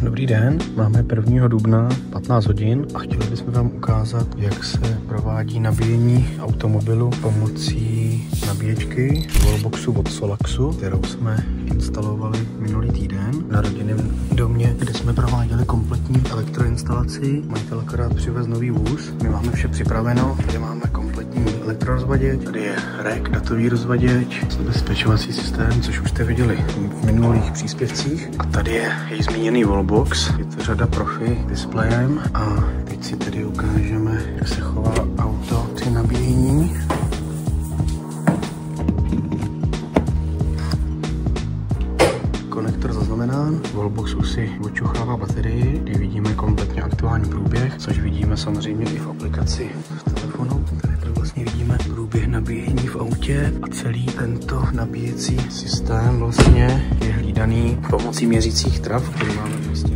Dobrý den, máme 1. dubna 15 hodin a chtěli bychom vám ukázat, jak se provádí nabíjení automobilu pomocí nabíječky Wallboxu od Solaxu, kterou jsme instalovali minulý týden na rodinném domě, kde jsme prováděli kompletní elektroinstalaci. Majitel akorát přivez nový vůz. My máme vše připraveno, tady máme kompletní elektrorozvaděč, tady je rack, datový rozvaděč, zabezpečovací systém, což už jste viděli v minulých příspěvcích. A tady je její zmíněný Wallbox, je to řada profi displejem a teď si tedy ukážeme, jak se chová auto při nabíjení. Konektor zaznamenán, Wallbox už si očuchává baterii, kdy vidíme kompletně aktuální průběh, což vidíme samozřejmě i v aplikaci v telefonu. Tady vlastně vidíme průběh nabíjení v autě a celý tento nabíjecí systém vlastně je hlídaný pomocí měřících traf, který máme vlastně